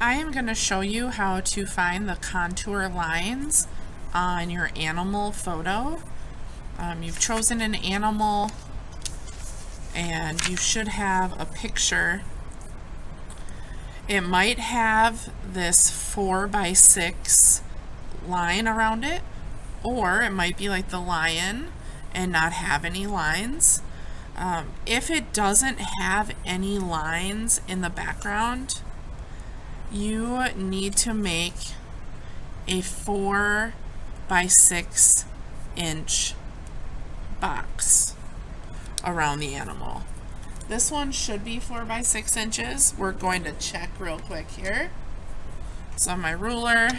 I am going to show you how to find the contour lines on your animal photo. You've chosen an animal and you should have a picture. It might have this 4x6 line around it, or it might be like the lion and not have any lines. If it doesn't have any lines in the background, you need to make a 4x6 inch box around the animal. This one should be 4x6 inches. We're going to check real quick here. So my ruler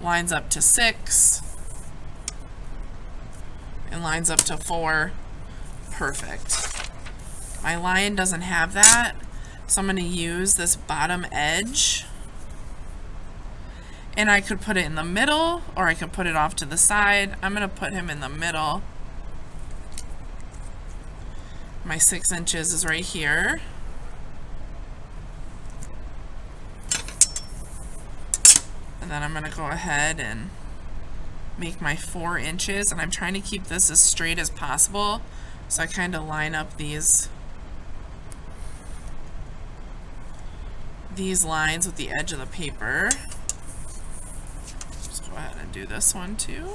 lines up to 6 and lines up to 4. Perfect. My lion doesn't have that, so I'm going to use this bottom edge, and I could put it in the middle or I could put it off to the side. I'm going to put him in the middle. My 6 inches is right here. And then I'm going to go ahead and make my 4 inches, and I'm trying to keep this as straight as possible, so I kind of line up these lines with the edge of the paper. Just go ahead and do this one too.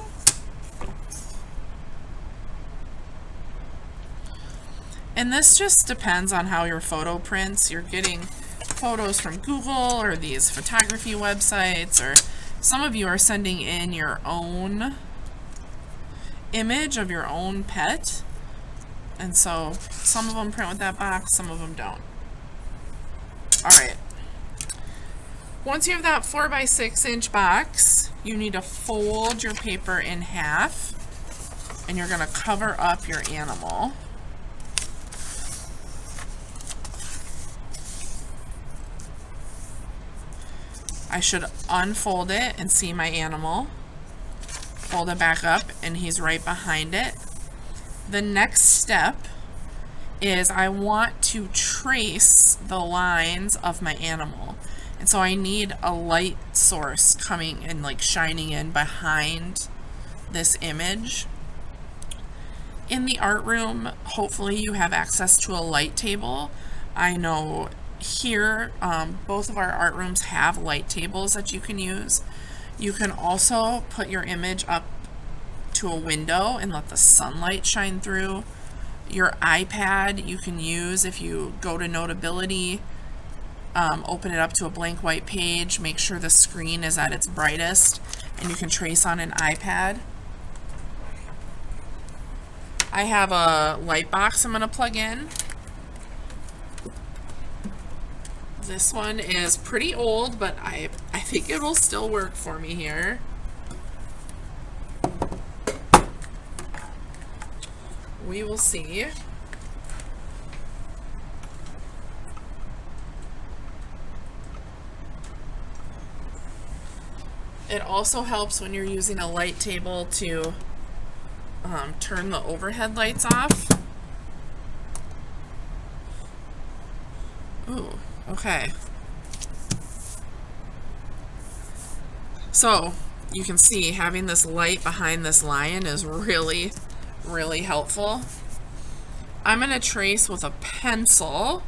And this just depends on how your photo prints. You're getting photos from Google or these photography websites, or some of you are sending in your own image of your own pet, and so some of them print with that box, some of them don't. Alright, once you have that 4x6 inch box, you need to fold your paper in half, and you're going to cover up your animal. I should unfold it and see my animal. Fold it back up and he's right behind it. The next step is I want to trace the lines of my animal. And so I need a light source coming and like shining in behind this image. In the art room, hopefully you have access to a light table. I know here, both of our art rooms have light tables that you can use. You can also put your image up to a window and let the sunlight shine through. Your iPad you can use if you go to Notability, open it up to a blank white page, make sure the screen is at its brightest, and you can trace on an iPad. I have a light box I'm going to plug in. This one is pretty old, but I think it will still work for me here. We will see. It also helps when you're using a light table to turn the overhead lights off. Ooh. Okay, so you can see having this light behind this lion is really, really helpful. I'm going to trace with a pencil,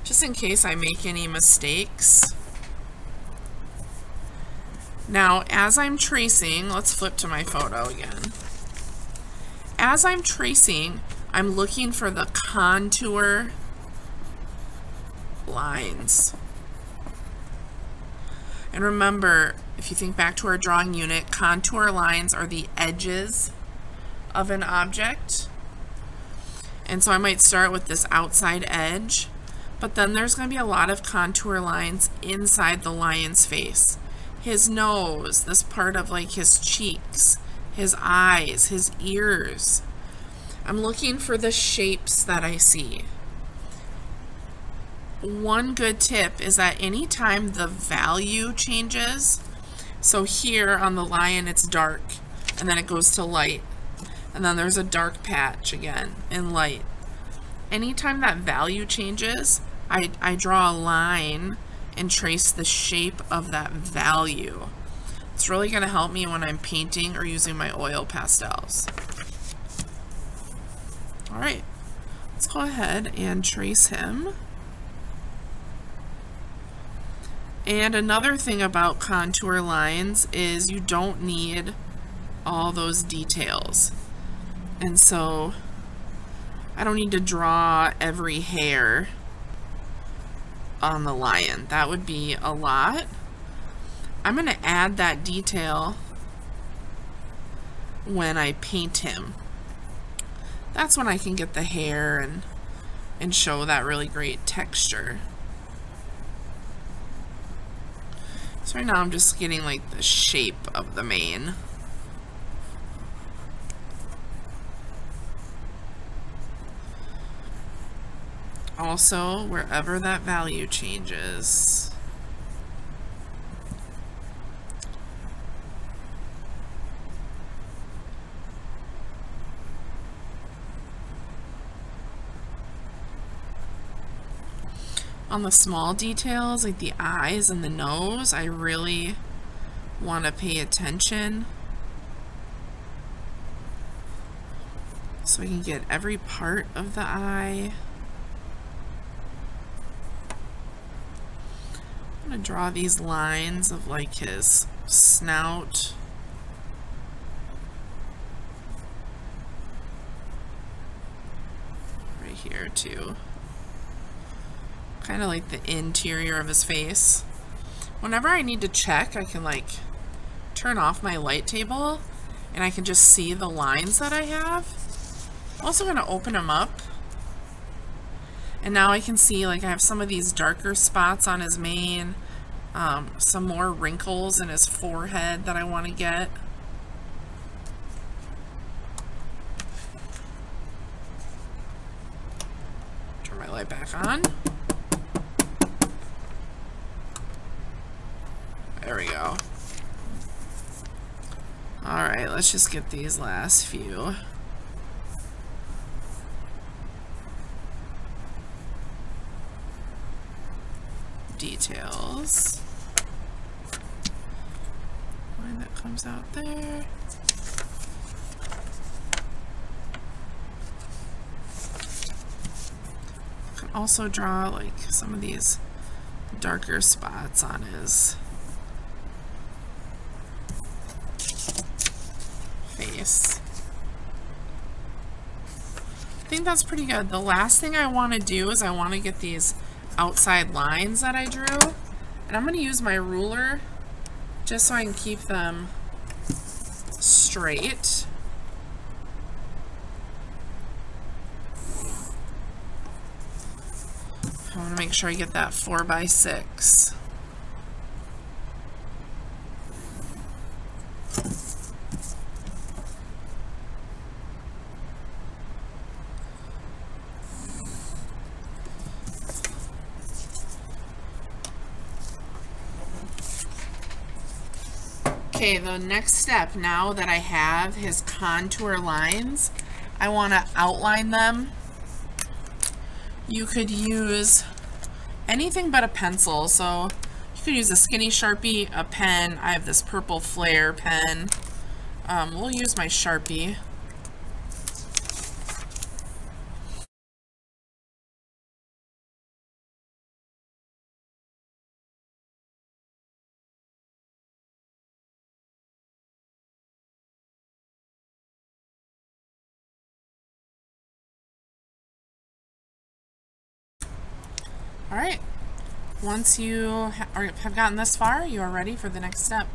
just in case I make any mistakes. Now, as I'm tracing, let's flip to my photo again. As I'm tracing, I'm looking for the contour lines. And remember, if you think back to our drawing unit, contour lines are the edges of an object. And so I might start with this outside edge, but then there's going to be a lot of contour lines inside the lion's face. His nose, this part of like his cheeks, his eyes, his ears. I'm looking for the shapes that I see. One good tip is that anytime the value changes, so here on the lion it's dark, and then it goes to light, and then there's a dark patch again in light. Anytime that value changes, I draw a line and trace the shape of that value. It's really going to help me when I'm painting or using my oil pastels. All right, let's go ahead and trace him. And another thing about contour lines is you don't need all those details. And so I don't need to draw every hair on the lion. That would be a lot. I'm going to add that detail when I paint him. That's when I can get the hair and show that really great texture. So right now I'm just getting like the shape of the mane. Also, wherever that value changes, on the small details like the eyes and the nose, I really want to pay attention so I can get every part of the eye. I'm going to draw these lines of like his snout. Right here too. Kind of like the interior of his face. Whenever I need to check, I can like turn off my light table and I can just see the lines that I have. I'm also going to open them up. And now I can see like I have some of these darker spots on his mane, some more wrinkles in his forehead that I want to get. Turn my light back on. There we go. Alright, let's just get these last few. Details. Line that comes out there. I can also draw like some of these darker spots on his face. I think that's pretty good. The last thing I want to do is I want to get these outside lines that I drew, and I'm going to use my ruler just so I can keep them straight. I want to make sure I get that 4x6. Okay, the next step, now that I have his contour lines, I want to outline them. You could use anything but a pencil, so you could use a skinny Sharpie, a pen. I have this purple Flair pen. We'll use my Sharpie. All right, once you have gotten this far, you are ready for the next step.